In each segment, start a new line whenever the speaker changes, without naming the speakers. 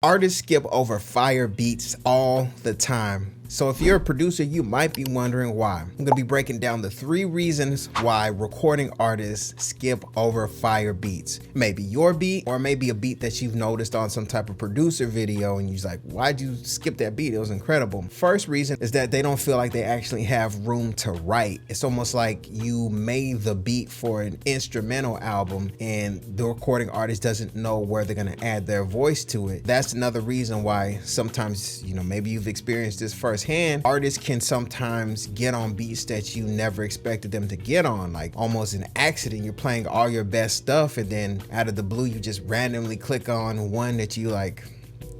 Artists skip over fire beats all the time. So if you're a producer, you might be wondering why. I'm gonna be breaking down the 3 reasons why recording artists skip over fire beats. Maybe your beat, or maybe a beat that you've noticed on some type of producer video and you're like, why'd you skip that beat? It was incredible. First reason is that they don't feel like they actually have room to write. It's almost like you made the beat for an instrumental album and the recording artist doesn't know where they're gonna add their voice to it. That's another reason why sometimes, maybe you've experienced this firsthand. Artists can sometimes get on beats that you never expected them to get on, like almost an accident. You're playing all your best stuff and then out of the blue you just randomly click on one that you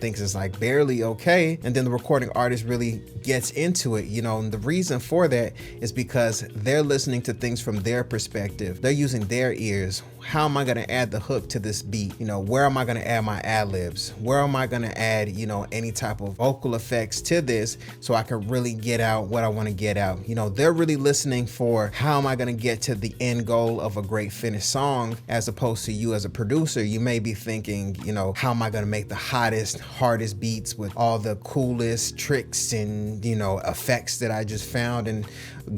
thinks is barely okay, and then the recording artist really gets into it, and the reason for that is because they're listening to things from their perspective. They're using their ears. How am I going to add the hook to this beat? Where am I going to add my ad-libs? Where am I going to add, any type of vocal effects to this so I can really get out what I want to get out? They're really listening for how am I going to get to the end goal of a great finished song, as opposed to you as a producer. You may be thinking, how am I going to make the hottest, hardest beats with all the coolest tricks and effects that I just found and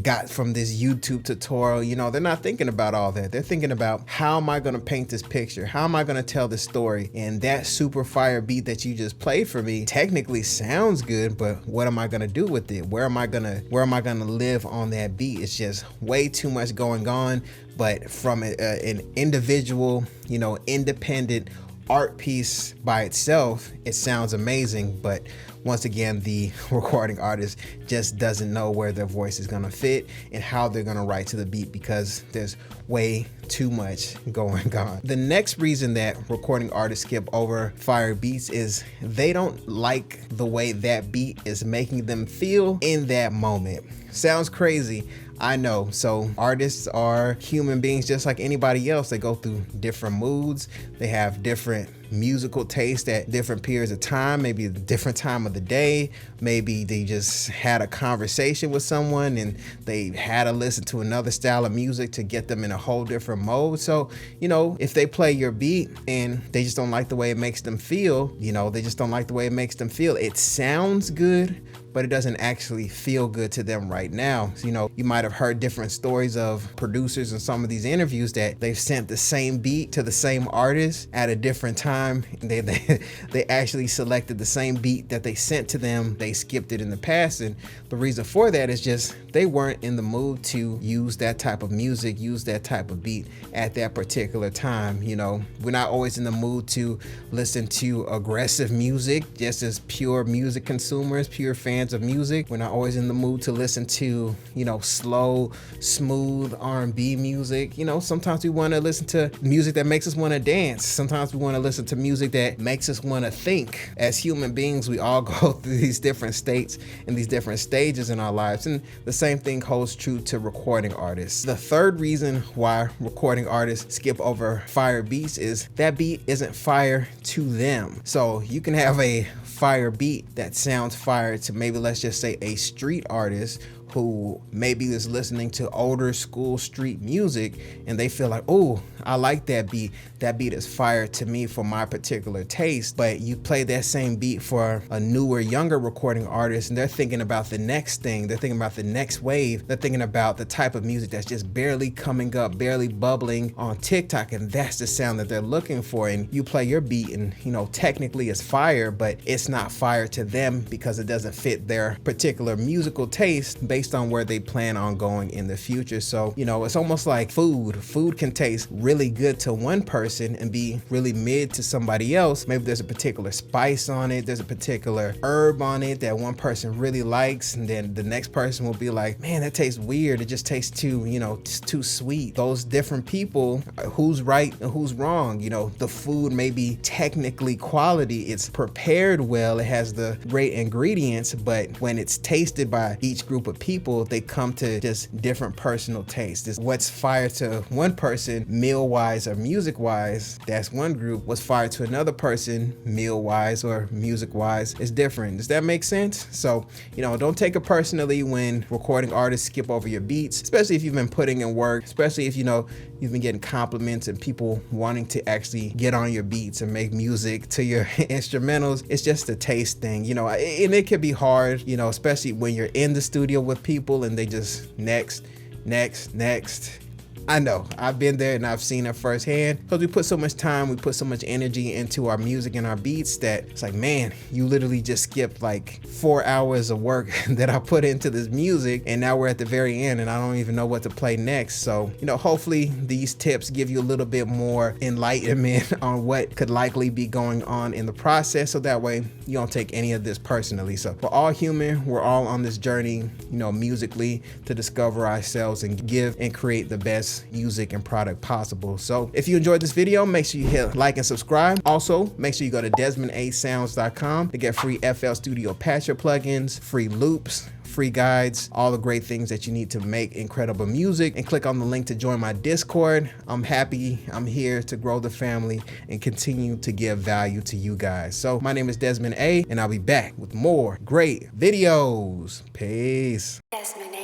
got from this YouTube tutorial. They're not thinking about all that. They're thinking about how am I going to paint this picture? How am I going to tell this story? And that super fire beat that you just played for me technically sounds good, but what am I going to do with it? Where am I going to live on that beat? It's just way too much going on. But from an individual, independent art piece by itself, it sounds amazing, but once again, the recording artist just doesn't know where their voice is going to fit and how they're going to write to the beat because there's way too much going on. The next reason that recording artists skip over fire beats is they don't like the way that beat is making them feel in that moment. Sounds crazy, I know. So artists are human beings just like anybody else. They go through different moods. They have different musical taste at different periods of time, maybe a different time of the day. Maybe they just had a conversation with someone and they had to listen to another style of music to get them in a whole different mode. So, if they play your beat and they just don't like the way it makes them feel, they just don't like the way it makes them feel. It sounds good, but it doesn't actually feel good to them right now. So, you might have heard different stories of producers in some of these interviews that they've sent the same beat to the same artist at a different time. They actually selected the same beat that they sent to them. They skipped it in the past, and the reason for that is just they weren't in the mood to use that type of music, use that type of beat at that particular time. We're not always in the mood to listen to aggressive music, just as pure music consumers, pure fans of music. We're not always in the mood to listen to, slow, smooth R&B music. Sometimes we want to listen to music that makes us want to dance. Sometimes we want to listen to music that makes us want to think. As human beings, we all go through these different states and these different stages in our lives. And the same thing holds true to recording artists. The third reason why recording artists skip over fire beats is that beat isn't fire to them. So you can have a fire beat that sounds fire to maybe, let's just say, a street artist who maybe is listening to older school street music and they feel like, oh, I like that beat. That beat is fire to me for my particular taste. But you play that same beat for a newer, younger recording artist and they're thinking about the next thing. They're thinking about the next wave. They're thinking about the type of music that's just barely coming up, barely bubbling on TikTok, and that's the sound that they're looking for. And you play your beat and, technically it's fire, but it's not fire to them because it doesn't fit their particular musical taste based on where they plan on going in the future. So, it's almost like food. Food can taste really good to one person and be really mid to somebody else. Maybe there's a particular spice on it, there's a particular herb on it that one person really likes, and then the next person will be like, man, that tastes weird. It just tastes too, it's too sweet. Those different people, who's right and who's wrong? The food may be technically quality, it's prepared well, it has the great ingredients, but when it's tasted by each group of people, people, they come to just different personal tastes. This what's fire to one person meal wise or music wise, that's one group. What's fire to another person meal wise or music wise is different. Does that make sense? So, you know, don't take it personally when recording artists skip over your beats, especially if you've been putting in work, especially if, you know, you've been getting compliments and people wanting to actually get on your beats and make music to your instrumentals. It's just a taste thing, you know, and it can be hard, you know, especially when you're in the studio with people and they just next. I know, I've been there and I've seen it firsthand, because we put so much time, we put so much energy into our music and our beats that it's like, man, you literally just skipped like 4 hours of work that I put into this music, and now we're at the very end and I don't even know what to play next. So, you know, hopefully these tips give you a little bit more enlightenment on what could likely be going on in the process, so that way you don't take any of this personally. So we're all human, we're all on this journey, you know, musically, to discover ourselves and give and create the best music and product possible. So if you enjoyed this video, make sure you hit like and subscribe. Also, make sure you go to DesmondASounds.com to get free FL Studio Patcher plugins, free loops, free guides, all the great things that you need to make incredible music, and click on the link to join my Discord. I'm happy I'm here to grow the family and continue to give value to you guys. So my name is Desmond A, and I'll be back with more great videos. Peace. Desmond A.